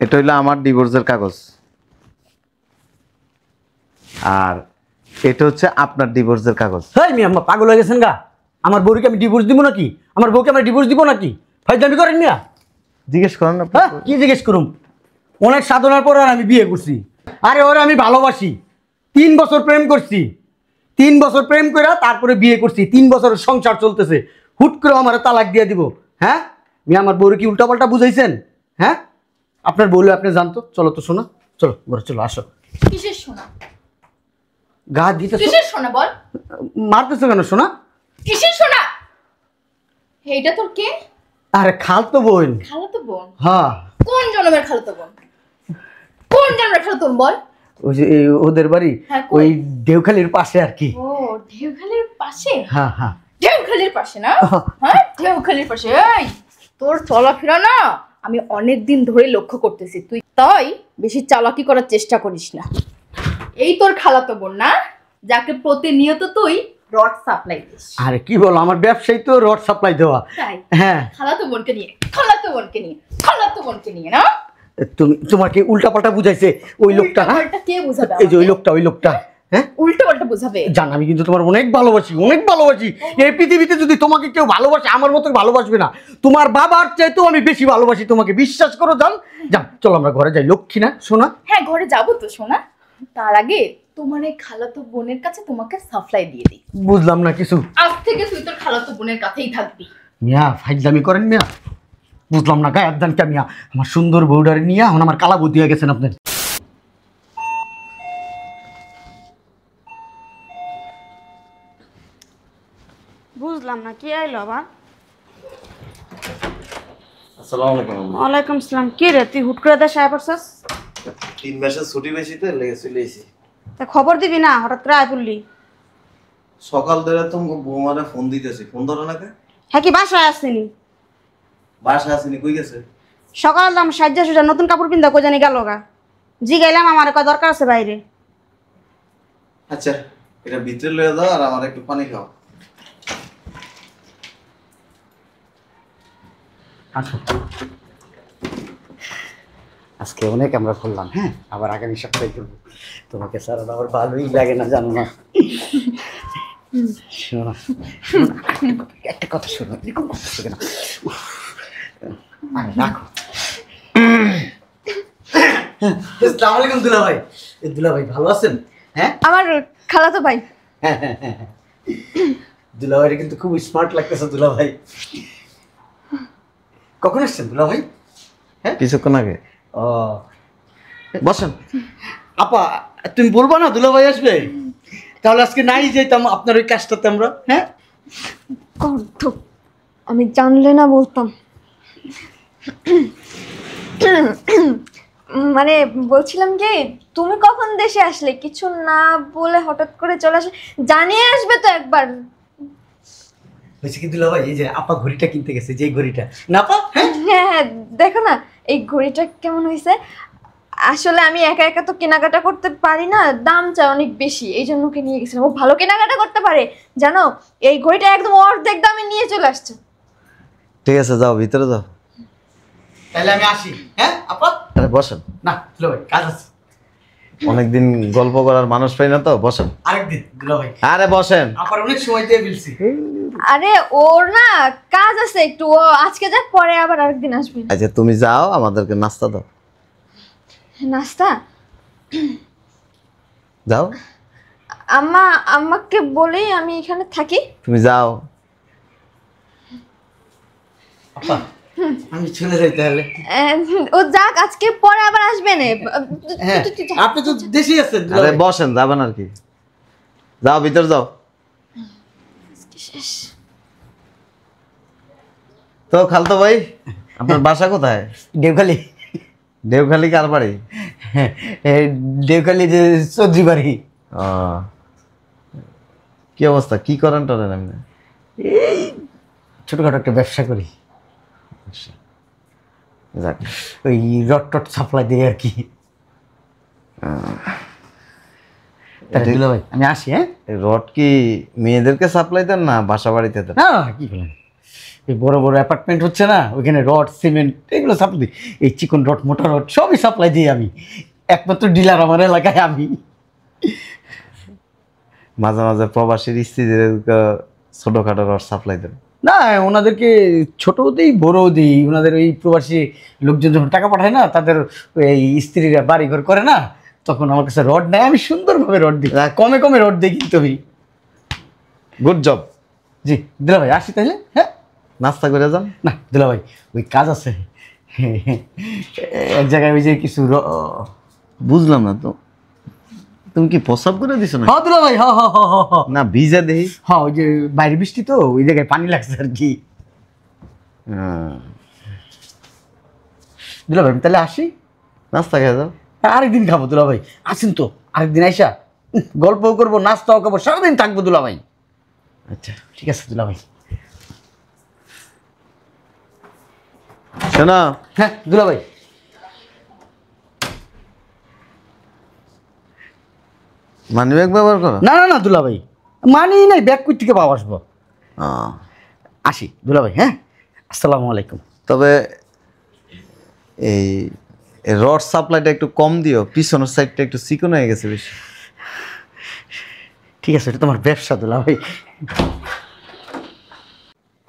এটা হইলো আমার ডিভোর্সের কাগজ, আর এটা হচ্ছে আপনার ডিভোর্সের কাগজ। হেই মিয়া পাগল হয়ে গেছেন গা? আমার বউকে আমি ডিভোর্স দিব নাকি? আমার বউকে আমি ডিভোর্স দিব নাকি? ফাইজলামি করেন মিয়া? জিজ্ঞেস করেন না। হ্যাঁ কি জিজ্ঞেস করুম? অনেক সাধনার পর আর আমি বিয়ে করছি। আরে ওরে আমি ভালোবাসি, 3 বছর প্রেম করছি, 3 বছর প্রেম করে তারপরে বিয়ে করছি, 3 বছরের সংসার চলতেছে, হুট করে আমার তালাক দিয়ে দিব? হ্যাঁ মিয়া আমার বউরে কি উল্টাপাল্টা বুঝাইছেন? হ্যাঁ আপনার বউলে আপনি জানতো। চলো তো শোনা, চলো ঘরে চলো, আসো। কিসের শোনা? গা দিতে কিসের শোনা বল? মারতেছো কেন শোনা? কিসের শোনা? এইটা তোর কে? আরে খালতো বোন। খালাতো বোন? হ্যাঁ। কোন জন্মের খালাতো বোন? কোন জন্মের খালাতো বোন বল? ওই যে ওদের বাড়ি ওই দেওখালির পাশে আর কি। ও ঢেউখালির পাশে? হ্যাঁ হ্যাঁ ঢেউখালির পাশে না? হ্যাঁ ঢেউখালির পাশে। এই তোর চলাফেরা না আমি অনেক দিন ধরে লক্ষ্য করতেছি, তুই তাই বেশি চালাকি করার চেষ্টা করিস না। এই তোর খালাতো বোন না, যাকে প্রতিনিয়ত তুই রড সাপ্লাই দিস। আরে কি বল, আমার ব্যবসায়ী তো রড সাপ্লাই দেওয়া। তাই? হ্যাঁ। খালাতো বোনকে নিয়ে, খালাতো বোনকে নিয়ে, খালাতো বোনকে নিয়ে না? তোমাকে উল্টাপাল্টা বুঝাইছে ওই লোকটা। উল্টাপাল্টা কে বুঝাবে? এই যে ওই লোকটা হ্যাঁ উল্টাপাল্টা বুঝাবে? জান আমি কিন্তু তোমার অনেক ভালোবাসি, অনেক ভালোবাসি। এই পৃথিবীতে যদি তোমাকে কেউ ভালোবাসে আমার মতো ভালোবাসবে না। তোমার বাবার চাইতেও আমি বেশি ভালোবাসি তোমাকে, বিশ্বাস করো। জান জান চলো আমরা ঘরে যাই। লক্ষ্মী না শোনা? হ্যাঁ ঘরে যাবো তো শোনা, তার আগে তোমার এই খালাতো বোনের কাছে তোমাকে সাপ্লাই দিয়ে দিই। বুঝলাম না কিছু। আজ থেকে তুই তোর খালাতো বোনের কাছেই থাকবি। মিয়া ফাইজলামি করেন মিয়া, বুঝলাম না গায়ে আদান কে মিয়া। আমার সুন্দর বউডারে নিয়ে এখন আমার কালা বুদ্ধি হয়ে গেছেন আপনি। বুঝলাম না কি আইলো আবার? আসসালামু আলাইকুম। ওয়ালাইকুম আসসালাম। কি রে তুই হুট করে দেশে আয় পড়ছস? 3 মাসের ছুটি বেশি তো লেগে চলে এসেছি। তা খবর দিবি না, হঠাৎ করে আয় পড়লি? সকাল ধরে তো বৌমারে ফোন দিতেছি, ফোন ধরো না কে? হ্যাঁ কি বাসায় আসছিনি? বাসা আসেনি, কই গেছে? সকাল দাম সাজ্জা সুজা নতুন কাপড় পিন্ধা কই জানি গেল গা। জি গাইলাম আমার কয় দরকার আছে বাইরে। আচ্ছা এটা ভিতরে লয়ে দাও আর আমার একটু পানি খাও। আসো। আজকে অনেক আমরা করলাম, হ্যাঁ আবার আগামী সপ্তাহে করবো। তোমাকে স্যার আমার ভালোই লাগে না জানো না? শোনো একটা কথা শোনো, এরকম কথা শোনো না। রাখো। আসসালামু আলাইকুম দুলাভাই। দুলাভাই ভালো আছেন? হ্যাঁ আমার খালাতো ভাই। হ্যাঁ হ্যাঁ হ্যাঁ দুলাভাইটা কিন্তু খুব স্মার্ট লাগতেছে দুলাভাই। কখন আসছেন দুলাভাই? হ্যাঁ কিছুক্ষণ আগে। ও বসেন। আপা তুমি বলবা না দুলাভাই আসবে? তাহলে আজকে নাই যেতাম আপনার ওই কাজটাতে আমরা। হ্যাঁ আমি জানলে না বলতাম। মানে বলছিলাম যে তুমি কখন দেশে আসলে? কিছু না বলে হঠাৎ করে চলে আসলে, জানিয়ে আসবে তো একবার। হয়েছে কি দুলাভাই, এই যে আপা ঘড়িটা কিনতে গেছে, যে ঘড়িটা না আপা। হ্যাঁ হ্যাঁ দেখো না এই ঘড়িটা কেমন হয়েছে। আসলে আমি একা একা তো কেনাকাটা করতে পারি না, দাম চাই অনেক বেশি, এই জন্য ওকে নিয়ে গেছিলাম। ও ভালো কেনাকাটা করতে পারে জানো, এই ঘড়িটা একদম অর্ধেক দামে নিয়ে চলে আসছে। ঠিক আছে যাও ভিতরে যাও। তাহলে আমি আসি। হ্যাঁ আপা আরে বসেন। না দুলাভাই কাজ আছে। অনেকদিন গল্প করার মানুষ পাই না তো, বসেন। আরেকদিন দুলাভাই। আরে বসেন। আপার অনেক সময় দিয়ে ফেলছি। আরে ওর না কাজ আছে একটু, ও আজকে যাক পরে আবার আরেকদিন আসবে। আচ্ছা তুমি যাও, আমাদেরকে নাস্তা দাও। নাস্তা? যাও। আমাকে বলেই আমি এখানে থাকি। তুমি যাও। আপা আমি চলে যাই তাহলে। ও যাক আজকে পরে আবার আসবে না। হ্যাঁ আপনি তো দেশেই আছেন আরে দুলাভাই। বসেন, যাবেন আর কি। যাও ভিতরে যাও। তো খালতো ভাই আপনার বাসা কোথায়? দেওখালি। দেওখালি কার বাড়ি? দেওখালি যে চৌধুরী বাড়ি। ও কি অবস্থা, কি করেন টরেন আপনি? এই ছোটখাটো একটা ব্যবসা করি, যাক ওই রড টট সাপ্লাই দিই আর কি। তাহলে দুলাভাই আমি আসি। হ্যাঁ এই রড কি মেয়েদেরকে সাপ্লাই দেন না বাসা বাড়িতে দেন? না কি বলেন, এই বড় বড় অ্যাপার্টমেন্ট হচ্ছে না, ওইখানে রড সিমেন্ট এগুলো সাপ্লাই দিই। এই চিকন রড মোটা রড সবই সাপ্লাই দিই আমি, একমাত্র ডিলার আমার এলাকায় আমি। মাঝে মাঝে প্রবাসীর স্ত্রীদের ছোটখাটো রড সাপ্লাই দেন? না, ওনাদেরকে ছোটও দিই বড়ও দিই। ওনাদের ওই প্রবাসী লোকজন যখন টাকা পাঠায় না, তাদের এই স্ত্রীরা বাড়ি ঘর করে না, তখন আমার কাছে রড নেয়, আমি সুন্দরভাবে রড দিই, কমে কমে রড দিই কিন্তু আমি। Good job. জি দুলা ভাই, আসি তাহলে। হ্যাঁ, নাস্তা করে যান। না দুলা ভাই, ওই কাজ আছে এক জায়গায়, ওই যে কিছু বুঝলাম না তো, তুমি কি প্রস্রাব করে দিছো না? হ্যাঁ দুলা ভাই, হ্যাঁ না ভিজা দেহি। হ্যাঁ, ওই যে বাইরে বৃষ্টি তো, ওই জায়গায় পানি লাগছে আর কি। দুলা ভাই আমি তাহলে আসি। নাস্তা খেয়ে যাও। আরেকদিন খাবো দুলা ভাই, আসেন তো আরেকদিন আইসা, গল্পও করবো, নাস্তাও খাবো, সারাদিন থাকবো দুলা ভাই। আচ্ছা ঠিক আছে দুলা ভাই। শোনো, হ্যাঁ দুলা ভাই। মানিব্যাগ ব্যবহার করো? না না না দুলা ভাই, মানি নাই, ব্যাগ কই থেকে পাওয়া আসবো। আসি দুলা ভাই। হ্যাঁ, আসসালামু আলাইকুম। তবে এই রড সাপ্লাইটা একটু কম দিও, পিছনের সাইডটা একটু চিকন হয়ে গেছে বেশি। ঠিক আছে, এটা তোমার ব্যবসা দুলা ভাই।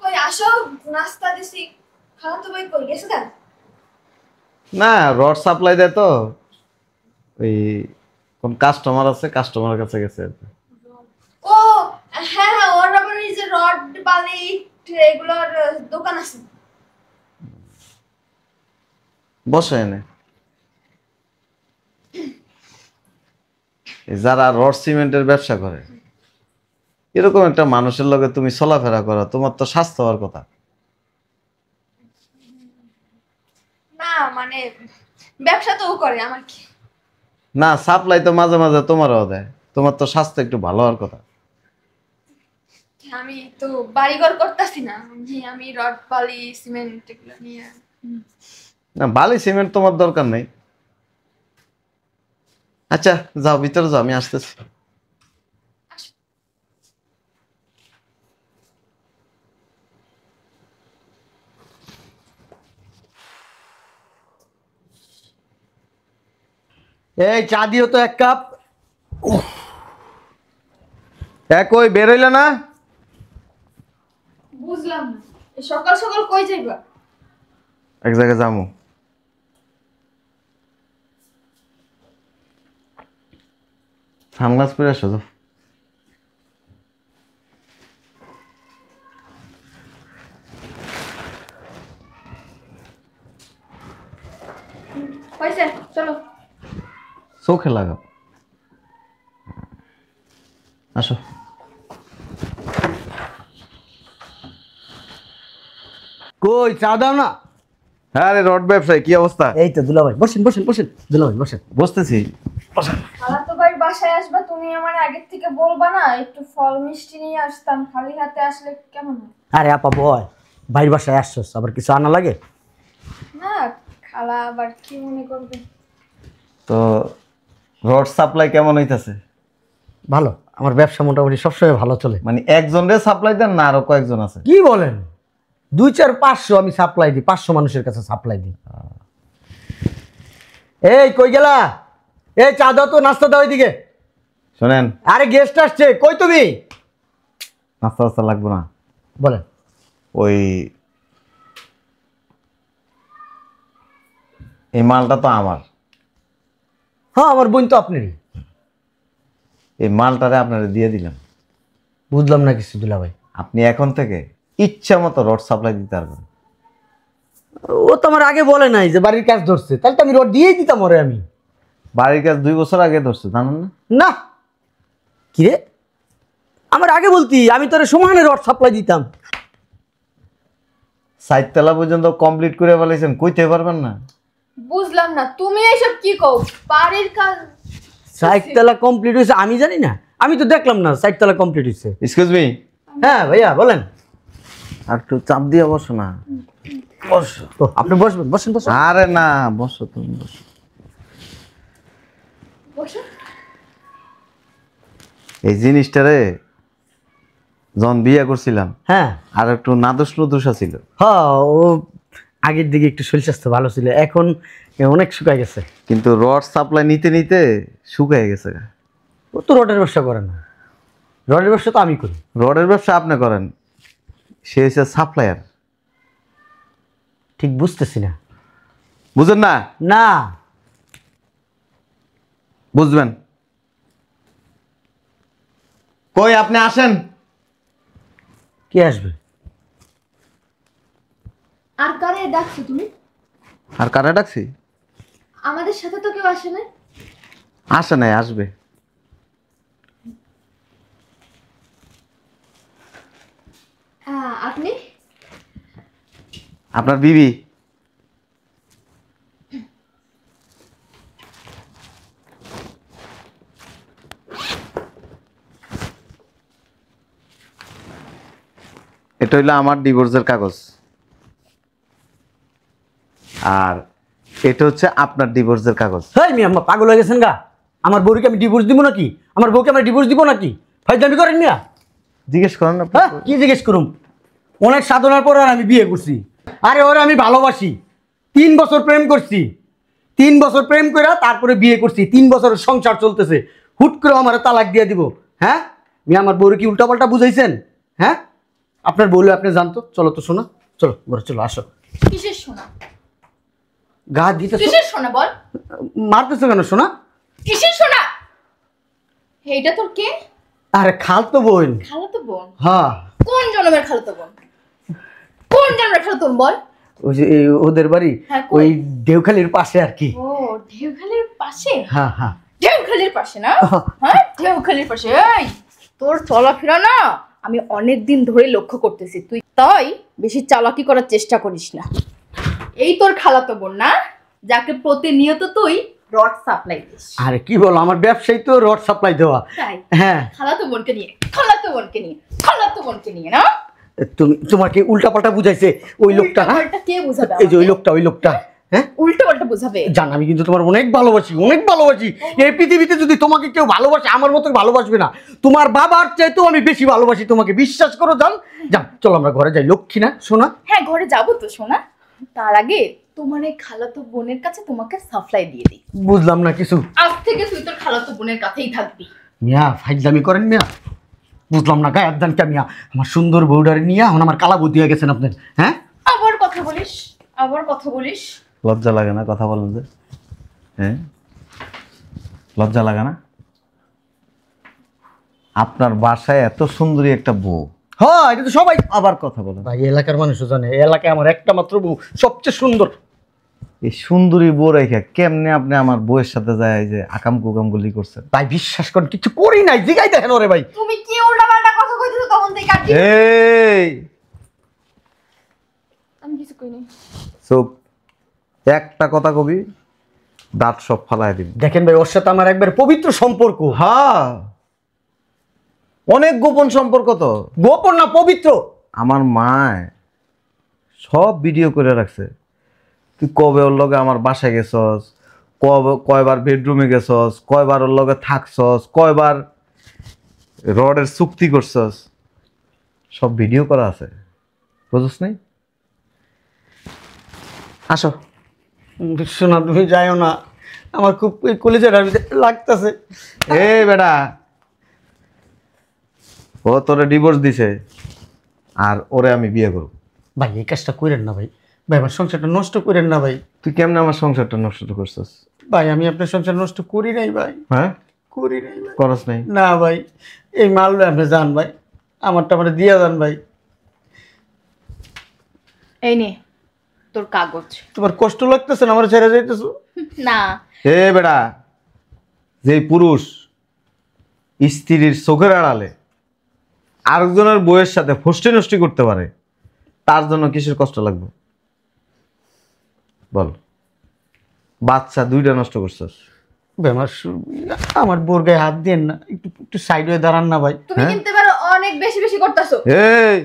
কই আসো, নাস্তা দিছি। খালা তো ভাই কই গেছে গা? না, রড সাপ্লাই দেয় তো, ওই কোন কাস্টমার আছে, কাস্টমারের কাছে গেছে। ও হ্যাঁ হ্যাঁ, ওর আবার এই যে রড বালি এগুলোর দোকান আছে। বসে এনে যারা রড সিমেন্টের ব্যবসা করে, এরকম একটা মানুষের লগে তুমি চলাফেরা করো, তোমার তো স্বাস্থ্য হওয়ার কথা। না মানে ব্যবসা তো ও করে, আমার কি? না, সাপ্লাই তো মাঝে মাঝে তোমারও দেয়, তোমার তো স্বাস্থ্য একটু ভালো হওয়ার কথা। আমি তো বাড়িঘর করতেছি না, আমি রড বালি সিমেন্ট এগুলো নিয়ে। না, বালি সিমেন্ট তোমার দরকার নেই। আচ্ছা যাও, ভিতরে যাও, আমি আসতেছি। এই চা দিও তো এক কাপ। কই বেরোইলে না? বুঝলাম না, এই সকাল সকাল কই যাইবা? এক জায়গায় যাবো। সানগ্লাস পরে আসো। হইছে, চলো। চোখে লাগাও, আসো। কই চা দাও না। হ্যাঁ রে, রড ব্যবসায়ী কি অবস্থা? এই তো দুলা ভাই, বসেন বসেন বসেন দুলা ভাই, বসেন। বসতেছি। খালা তো ভাই বাসায় আসবা, তুমি আমার আগের থেকে বলবা না, একটু ফল মিষ্টি নিয়ে আসতাম, খালি হাতে আসলে কেমন হয়? আরে আপা বয়, ভাইয়ের বাসায় আসছস, আবার কিছু আনা লাগে? না, খালা আবার কি মনে করবে? তো রড সাপ্লাই কেমন হইতাছে? ভালো, আমার ব্যবসা মোটামুটি সবসময় ভালো চলে। মানে একজনরে সাপ্লাই দেন না আরো কয়েকজন আছে? কি বলেন, 2-4-500 আমি সাপ্লাই দিই, 500 মানুষের কাছে সাপ্লাই দিই। এই কই গেলা? এই চা দাও তো, নাস্তা দাও এদিকে। শোনেন, আরে গেস্ট আসছে, কই তুমি? নাস্তা টাস্তা লাগবে না। বলেন। ওই এই মালটা তো আমার, হ্যাঁ আমার বোন তো আপনারই। এই মালটারে আপনারা দিয়ে দিলাম। বুঝলাম না কিছু দুলা ভাই। আপনি এখন থেকে ইচ্ছা মতো রড সাপ্লাই দিতে পারবেন। ও তো আমার আগে বলে নাই যে বাড়ির কাজ ধরছে, তাহলে তো আমি রড দিয়েই দিতাম ওরে আমি। বাড়ির কাজ 2 বছর আগে ধরছে, জানেন না? না কি রে, আমার আগে বলতি, আমি তোরে সমানে রড সাপ্লাই দিতাম। 4 তলা পর্যন্ত কমপ্লিট করে ফেলেছেন, কইতে পারবেন না? বুঝলাম না, তুমি এইসব কি কও? বাড়ির কাজ 60 তলা কমপ্লিট হয়েছে আমি জানি না, আমি তো দেখলাম না 60 তলা কমপ্লিট হয়েছে। এক্সকিউজ মি, হ্যাঁ ভাইয়া বলেন। আর একটু চাপ দিয়ে বসো না। বসো। ও আপনি বসবেন, বসেন বসেন। আরে না, বসো তুমি, বসো। বসো। এই জিনিসটারে যখন বিয়ে করছিলাম হ্যাঁ আর একটু নাদুস নুদুসা ছিল। হ্যাঁ, ও আগের দিকে একটু শরীর স্বাস্থ্য ভালো ছিল, এখন অনেক শুকায় গেছে। কিন্তু রড সাপ্লাই নিতে নিতে শুকিয়ে গেছে। ও তো রডের ব্যবসা করে না, রডের ব্যবসা তো আমি করি। রডের ব্যবসা আপনি করেন, সে হচ্ছে সাপ্লায়ার। ঠিক বুঝতেছি না। বুঝেন না? না, বুঝবেন। কই আপনি আসেন। কে আসবে? আর কারে ডাকছো তুমি? আর কারা ডাকছি? আমাদের সাথে তো কেউ আসে না। আসে নাই, আসবে। আপনি? আপনার বিবি। এটা হইলো আমার ডিভোর্সের কাগজ, আর এটা হচ্ছে আপনার ডিভোর্সের কাগজ। হ্যাঁ, মিয়া আমার পাগল হয়ে গেছেন গা। আমার বউকে আমি ডিভোর্স দিব নাকি? আমার বউকে আমি ডিভোর্স দিব নাকি? ফাইজলামি করেন মিয়া। জিজ্ঞেস করেন না। হ্যাঁ, কি জিজ্ঞেস করুম? অনেক সাধনার পর আর আমি বিয়ে করছি। আরে ওরে আমি ভালোবাসি, 3 বছর প্রেম করছি। 3 বছর প্রেম করে তারপরে বিয়ে করছি। 3 বছরের সংসার চলতেছে, হুট করে আমার তালাক দিয়ে দিব? হ্যাঁ, মিয়া আমার বউরে কি উল্টাপাল্টা বুঝাইছেন? হ্যাঁ, আপনার বউলে আপনি জানতো। চলো তো শোনা, চলো ঘরে চলো, আসো। কিসের শোনা? গা দিতে কিসের শোনা বল? মারতেছো কেন শোনা? কিসের শোনা? এইটা তোর কে? আরে খালতো বোন। খালাতো বোন? হ্যাঁ, কোন জন্মের খালাতো বোন? কোন জন্মের খালাতো বোন বল? ওই যে ওদের বাড়ি হ্যাঁ, কই? ওই দেওখালির পাশে আর কি। ও, ঢেউখালির পাশে? হ্যাঁ হ্যাঁ। ঢেউখালির পাশে না? হ্যাঁ, ঢেউখালির পাশে। এই তোর চলাফেরা না আমি অনেক দিন ধরে লক্ষ্য করতেছি, তুই তাই বেশি চালাকি করার চেষ্টা করিস না। এই তোর খালাতো বোন না, যাকে প্রতিনিয়ত তুই রড সাপ্লাই দিস। আরে কি বলো, আমার ব্যবসায়ী তো রড সাপ্লাই দেওয়া। তাই হ্যাঁ, খালাতো বোনকে নিয়ে, খালাতো বোনকে নিয়ে, খালাতো বোনকে নিয়ে না? তোমাকে উল্টাপাল্টা বুঝাইছে ওই লোকটা। হ্যাঁ, উল্টাপাল্টা কে বুঝাবে? এই যে ওই লোকটা। হ্যাঁ, উল্টো পাল্টা বুঝাবে? জান আমি কিন্তু তোমার অনেক ভালোবাসি, অনেক ভালোবাসি। এই পৃথিবীতে যদি তোমাকে কেউ ভালোবাসে আমার মতো ভালোবাসবে না। তোমার বাবার চাইতেও আমি বেশি ভালোবাসি তোমাকে, বিশ্বাস করো। জান জান, চলো আমরা ঘরে যাই। লক্ষ্মী না শোনা? হ্যাঁ, ঘরে যাবো তো শোনা। তার আগে তোমার এই খালাতো বোনের কাছে তোমাকে সাপ্লাই দিয়ে দিই। বুঝলাম না কিছু। আজ থেকে তুই তোর খালাতো বোনের কাছেই থাকবি। মিয়া ফাইজলামি করেন মিয়া, বুঝলাম না। গায়ে দান কে মিয়া? আমার সুন্দর বউডারে নিয়ে এখন আমার কালা বুদ্ধি হয়ে গেছেন আপনার। হ্যাঁ, আবার কথা বলিস, আবার কথা বলিস। লজ্জা লাগে না কথা বলেন যে? হ্যাঁ, লজ্জা লাগে না? আপনার বাসায় এত সুন্দরী একটা বউ। হ্যাঁ, এটা তো সবাই। আবার কথা বলেন। ভাই এলাকার মানুষও জানে, এই এলাকায় আমার একটা মাত্র বউ, সবচেয়ে সুন্দর। এই সুন্দরী বউ রেখে কেমনে আপনি আমার বউয়ের সাথে যায় যে আকাম কুকাম গুলি করছেন? ভাই বিশ্বাস করেন কিছু করি নাই, জিগাই দেখেন ওরে ভাই। তুমি কি উল্টাপাল্টা কথা কইতেছো তখন থেকে? আর কি? এই আমি কিছু কইনি। চুপ, একটা কথা কবি দাঁত সব ফালাই দিবি। দেখেন ভাই, ওর সাথে আমার একবার পবিত্র সম্পর্ক। হ্যাঁ, অনেক গোপন সম্পর্ক তো। গোপন না, পবিত্র। আমার মায় সব ভিডিও করে রাখছে। তুই কবে ওর লগে আমার বাসায় গেছস, কয়বার বেডরুমে গেছস, কয়বার ওর লগে থাকছস, কয়বার রডের চুক্তি করছস, সব ভিডিও করা আছে। বুঝছ নাই? আসো। শোনা তুমি যাইও না, আমার খুব কলেজের লাগতেছে। এই বেটা, ও তোরে ডিভোর্স দিছে আর ওরে আমি বিয়ে করব। ভাই এই কাজটা করেন না ভাই, ভাই আমার সংসারটা নষ্ট করেন না ভাই। তুই কেমনে আমার সংসারটা নষ্ট করছস? ভাই আমি আপনার সংসার নষ্ট করি নাই ভাই, হ্যাঁ, করি নাই ভাই। করস নাই? না ভাই, এই মাল আপনি যান ভাই, আমারটা আমার দিয়া যান ভাই। এই নে তোর কাগজ। তোমার কষ্ট লাগতেছে না আমার ছেড়ে যাইতেছো? না, এ বেটা, যে পুরুষ স্ত্রীর চোখের আড়ালে আরেকজনের বউয়ের সাথে ফষ্টি নষ্টি করতে পারে, তার জন্য কিসের কষ্ট লাগবে বল? বাচ্চা দুইটা নষ্ট করছস। ভাই আমার বোর গায়ে হাত দিয়েন না, একটু একটু সাইড হয়ে দাঁড়ান না ভাই। তুমি কিন্তু এবার অনেক বেশি বেশি করতেছো। এই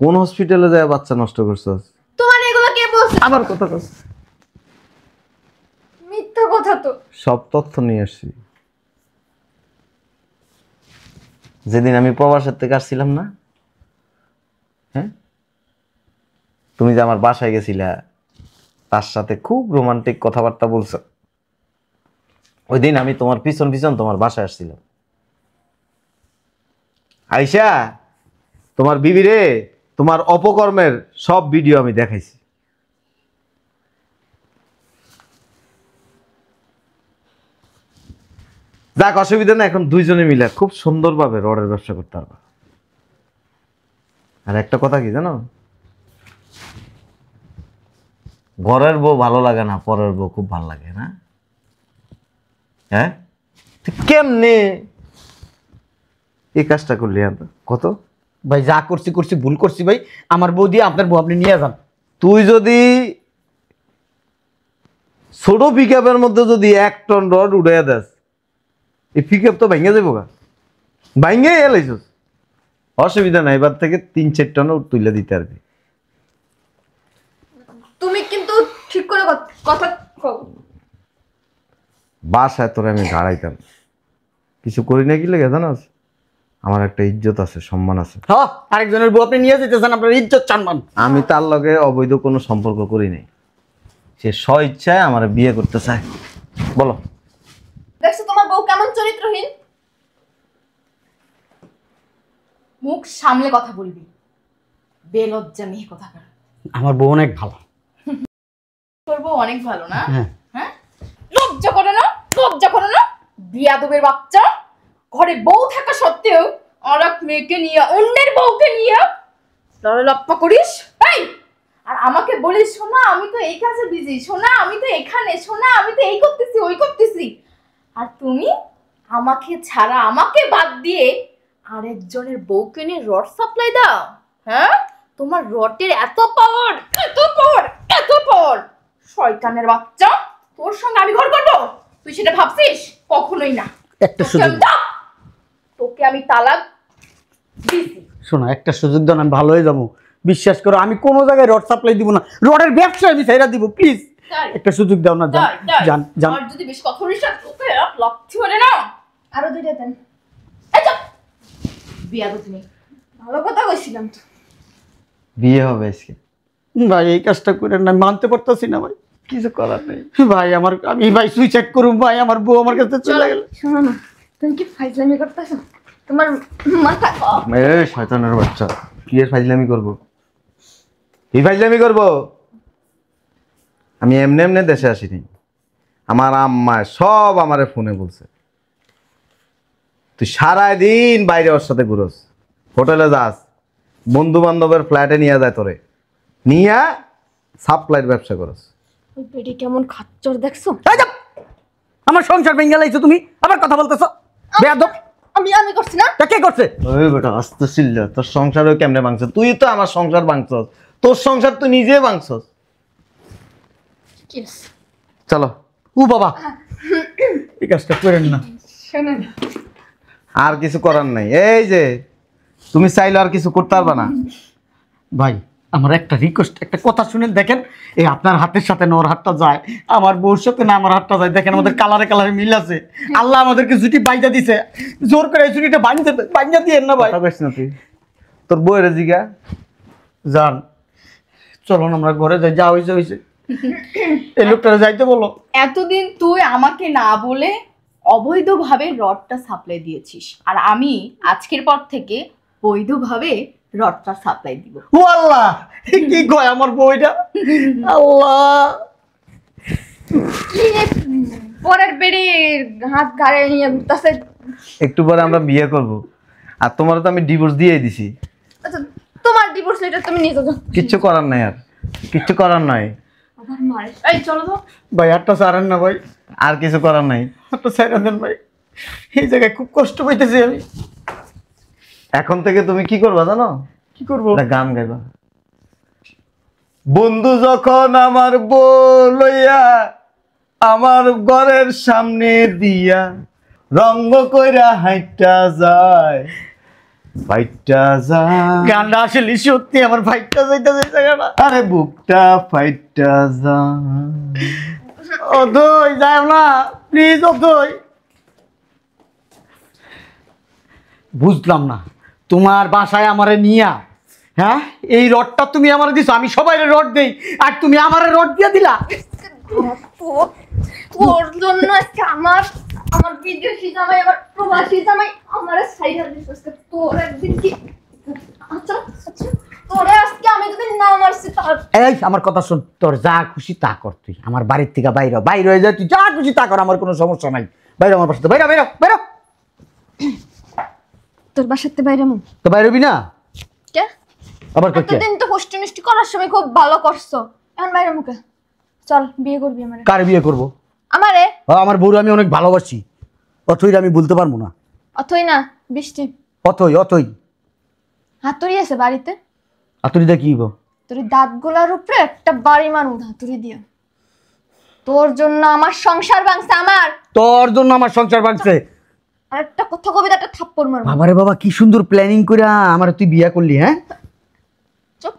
কোন হসপিটালে যায় বাচ্চা নষ্ট করছস? তোমার এগুলো কে বলছে? আবার কথা কস। মিথ্যা কথা তো। সব তথ্য নিয়ে আসছি। যেদিন আমি প্রবাসের থেকে আসছিলাম না, হ্যাঁ, তুমি যে আমার বাসায় গেছিলা, তার সাথে খুব রোমান্টিক কথাবার্তা বলছো, ওই দিন আমি তোমার পিছন পিছন তোমার বাসায় আসছিলাম। আইসা তোমার বিবিরে তোমার অপকর্মের সব ভিডিও আমি দেখাইছি। যাক, অসুবিধা না, এখন দুইজনে মিলে খুব সুন্দরভাবে রডের ব্যবসা করতে পারবা। আর একটা কথা কি জানো, ঘরের বউ ভালো লাগে না, পরের বউ খুব ভালো লাগে না? হ্যাঁ, তুই কেমনে এই কাজটা করলি? কত ভাই যা করছি করছি, ভুল করছি ভাই। আমার বউ দিয়ে আপনার বউ আপনি নিয়ে যান। তুই যদি ছোট পিকআপের মধ্যে যদি 1 টন রড উড়াইয়া দেস, এই পিকআপ তো ভেঙে যাবো গা, ভেঙে এলাইছিস। অসুবিধা নাই, এবার থেকে 3-4 টন তুলে দিতে পারবি। তুমি কিন্তু ঠিক করে কথা কও। বাসায় তোরে আমি গাড়াইতাম, কিছু করি না কি লেগে জানাস, আমার একটা ইজ্জত আছে, সম্মান আছে। হ্যাঁ, আরেকজনের বউ আপনি নিয়ে যেতেছেন, আপনার ইজ্জত সম্মান। আমি তার লগে অবৈধ কোনো সম্পর্ক করি নাই, সে স্ব ইচ্ছায় আমার বিয়ে করতে চায়। বলো, দেখছো তোমার বউ কেমন চরিত্রহীন? মুখ সামলে কথা বলবি, বেলজ্জা মেয়ে কোথাকার। আমার বউ অনেক ভালো। তোর বউ অনেক ভালো না? হ্যাঁ। হ্যাঁ, লজ্জা করে না? লজ্জা করে না? বিয়াদবের বাচ্চা, ঘরে বউ থাকা সত্ত্বেও আর এক মেয়েকে নিয়ে, অন্যের বউকে নিয়ে লড়ালপ্পা করিস। এই, আর আমাকে বলিস শোনা আমি তো এই কাজে বিজি, শোনা আমি তো এখানে, শোনা আমি তো এই করতেছি ওই করতেছি। আর তুমি আমাকে ছাড়া, আমাকে বাদ দিয়ে আরেকজনের বউকে নিয়ে রড সাপ্লাই দাও? হ্যাঁ, তোমার রডের এত পাওয়ার, এত পাওয়ার, এত পাওয়ার! শয়তানের বাচ্চা, তোর সঙ্গে আমি ঘর করবো? তুই সেটা ভাবছিস? কখনোই না। একটা তোকে সুযোগ আমি তোকে আমি তালাক দিছি। শোনো, একটা সুযোগ দেন, আমি ভালো হয়ে যাবো। বিশ্বাস করো, আমি কোনো জায়গায় রড সাপ্লাই দিব না, রডের ব্যবসা আমি ছাইরা দিব। প্লিজ তাই? একটা সুযোগ দাও না। তাই, তাই। জান জান। আর যদি বেশ কথা বলিস না, তোকে লাথি মারে না। আরো 2টা দেন। এই চুপ! বিয়াদব তুমি। ভালো কথা কইছিলাম তো। বিয়ে হবে আজকে? ভাই এই কাজটা করে না, আমি মানতে পারতাছি না ভাই। কিছু করার নেই ভাই, আমি ভাই সুইসাইড করুম ভাই, আমার বউ আমার কাছে চলে গেল। শোনো না, তুমি কি ফাইজলামি করতেছো? তোমার মাথা এই শয়তানের বাচ্চা, কি এর ফাইজলামি করবো? কি ফাইজলামি করবো? আমি এমনি এমনি দেশে আসিনি, আমার আম্মা সব আমারে ফোনে বলছে তুই সারাদিন বাইরে ওর সাথে ঘুরোস, হোটেলে যাস, বন্ধু বান্ধবের ফ্ল্যাটে নিয়ে যায়, তোরে নিয়ে সাপ্লাইয়ের ব্যবসা করস। ওই পেটে কেমন খাচ্চর দেখছো? এই যাও! আমার সংসার ভেঙে লাইছো তুমি, আবার কথা বলতেছো বেয়াদব। আমি করছি না? তা কে করছে? ওই বেটা আস্তে ছিল, তোর সংসারও কেমনে ভাঙছ? তুই তো আমার সংসার ভাঙছস, তোর সংসার তুই নিজে ভাঙছস। কিস চলো। ও বাবা, এই কাজটা করেন না। শোনো না, আর কিছু করার নাই, এই যে তুমি চাইলে আর কিছু করতে পারবা না। ভাই আমার একটা রিকোয়েস্ট, একটা কথা শুনেন। দেখেন, এই আপনার হাতের সাথে না ওর হাতটা যায়, আমার বউর সাথে না আমার হাতটা যায়। দেখেন আমাদের কালারে কালারে মিল আছে। আল্লাহ আমাদেরকে ছুটি বাইজা দিছে, জোর করে এই ছুটিটা বাইজা দিয়েন না ভাই। কথা কইস না তুই, তোর বউয়ের জিগা। যান, চলো না আমরা ঘরে যাই, যা হয়েছে হয়েছে। এই লোকটা যাইতে বলো। এতদিন তুই আমাকে না বলে অবৈধভাবে রডটা সাপ্লাই দিয়েছিস, আর আমি আজকের পর থেকে বৈধভাবে রডটা সাপ্লাই দিব। ও আল্লাহ, কি কয় আমার বউটা? আল্লাহ, কি পরের বেড়ির হাত ঘাড়ে নিয়ে ঘুরতেছে। একটু পরে আমরা বিয়ে করব, আর তোমার তো আমি ডিভোর্স দিয়েই দিছি। আচ্ছা, তোমার ডিভোর্স লেটার তুমি নিয়ে যাও। কিচ্ছু করার নাই, আর কিচ্ছু করার নাই, আবার মারে। এই চলো তো। ভাই হাতটা ছাড়েন না ভাই, আর কিছু করার নাই। হাতটা ছাড়েন দেন ভাই, এই জায়গায় খুব কষ্ট পাইতেছি আমি। এখন থেকে তুমি কি করবা জানো? কি করবো? একটা গান গাইবা। বন্ধু যখন আমার বউ লইয়া আমার ঘরের সামনে দিয়া রঙ্গ কইরা হাইটা যায়, ফাইটা যায়। গানটা আসলে সত্যি আমার ভাইটা যাইতেছে জায়গাটা। আরে বুকটা ফাইটা যায়। অদয় যাও না প্লিজ, অদয়। বুঝলাম না, তোমার বাসায় আমারে নিয়া, হ্যাঁ এই রডটা তুমি আমারে দিছো, আমি সবাই রড দেই আর তুমি আমারে রড দিয়া দিলা। তোর জন্য আজকে আমার আমার বিদেশি জামাই আমার প্রবাসী জামাই আমার সাইডে দিচ্ছে। তোর একদিন কি আচ্ছা আচ্ছা তোরে আজকে আমি যদি না মারছি তার এই আমার কথা শোন, তোর যা খুশি তা কর, তুই আমার বাড়ির থেকে বাইরে হয়ে যায়, তুই যা খুশি তা কর, আমার কোনো সমস্যা নাই। বাইরে আমার বাসাতে বাইরে বাইরে বাইরে। তোর বাসাতে বাইরে মু তো বাইরে হবি না কে? আবার কে? এতদিন তো হোস্টি মিষ্টি করার সময় খুব ভালো করছো, এখন বাইরে মুখে চল বিয়ে করবি আমারে। কার বিয়ে করবো? আমারে। আমার বউর আমি অনেক ভালোবাসি, অথই আমি বলতে পারবো না। অথই না বৃষ্টি। অথই অথই হাতুড়ি আছে বাড়িতে? আতুরি দা কি গো? তোর দাঁতগুলার উপরে একটা বাড়ি মারুন হাতুড়ি দিয়া। তোর জন্য আমার সংসার ভাঙছে আমার। তোর জন্য আমার সংসার ভাঙছে। আর একটা কথা কবিতা একটা থাপ্পড় মারবো। বাবারে বাবা কি সুন্দর প্ল্যানিং করে আমার তুই বিয়া করলি। হ্যাঁ চুপ,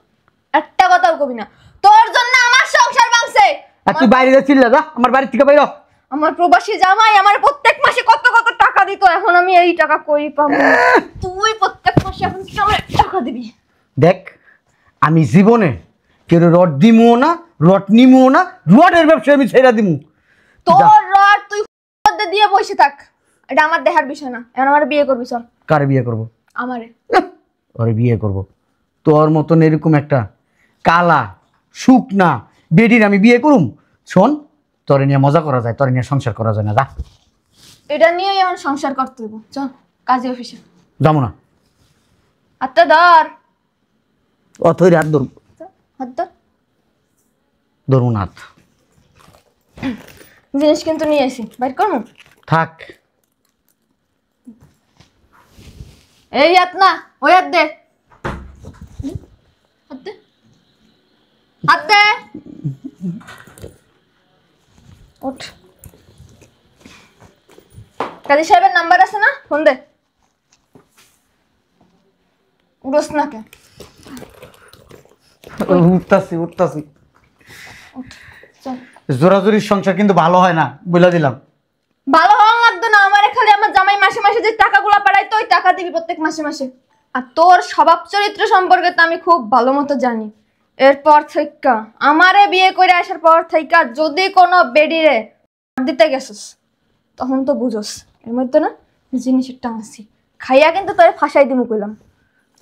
একটা কথাও কবি না। তোর জন্য আমার সংসার ভাঙছে। আর তুই বাইরে যাচ্ছিস না, আমার বাড়ি থেকে বাইরে। আমার প্রবাসী জামাই আমার প্রত্যেক মাসে কত কত টাকা দিত, এখন আমি এই টাকা কই পাবো? তুই প্রত্যেক মাসে এখন কি আমার টাকা দিবি? দেখ আমি জীবনে কেউ রড দিমও না, রড নিমও না, রডের ব্যবসা আমি ছেড়ে দিমু। তোর রড তুই মধ্যে দিয়ে বসে থাক, এটা আমার দেখার বিষয় না। এখন আমার বিয়ে করবি চল। কার বিয়ে করবো? আমারে। ওরে বিয়ে করব। তোর মতন এরকম একটা কালা শুকনা বেডির আমি বিয়ে করুম? শোন, তোরে নিয়ে মজা করা যায়, তোরে নিয়ে সংসার করা যায় না। যা, এটা নিয়ে এখন সংসার করতে হইব। চল কাজী অফিসে। যাবো না। হাতটা ধর। অথই হাত ধরুন। হাত ধর। ধরুন হাত। জিনিস কিন্তু নিয়ে আসি, বাইর করবো। থাক। এই হাত না, ওই হাত দে। হাত দে, হাত দে। ওঠ। কাজী সাহেবের নাম্বার আছে না? ফোন দে। উড়োস না কে? উঠতাছি উঠতাছি। ওঠ, চল। জোরাজুরির সংসার কিন্তু ভালো হয় না, বলে দিলাম। ভালো হওয়া লাগতো না, আমার খালি আমার জামাই মাসে মাসে যে টাকাগুলো পাঠাইতো ওই টাকা দিবি প্রত্যেক মাসে মাসে। আর তোর স্বভাব চরিত্র সম্পর্কে তো আমি খুব ভালো মতো জানি। এরপর থেকে আমারে বিয়ে করে আসার পর থেকে যদি কোনো বেডিরে দিতে গেছিস তখন তো বুঝোস এর মধ্যে না জিনিসের টান আছে, খাইয়া কিন্তু তোরে ফাঁসাই দিমু কইলাম।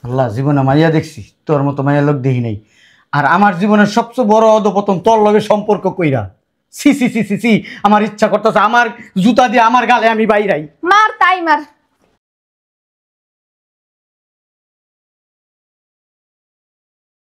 আল্লাহ, জীবনে মাইয়া দেখছি, তোর মতো মাইয়া লোক দেখি নাই। আর আমার জীবনের সবচেয়ে বড় অধপতন তোর লগে সম্পর্ক কইরা। সি সি সি সি সি, আমার ইচ্ছা করতেছে আমার জুতা দিয়ে আমার গালে আমি বাইরাই। মার তাই মার।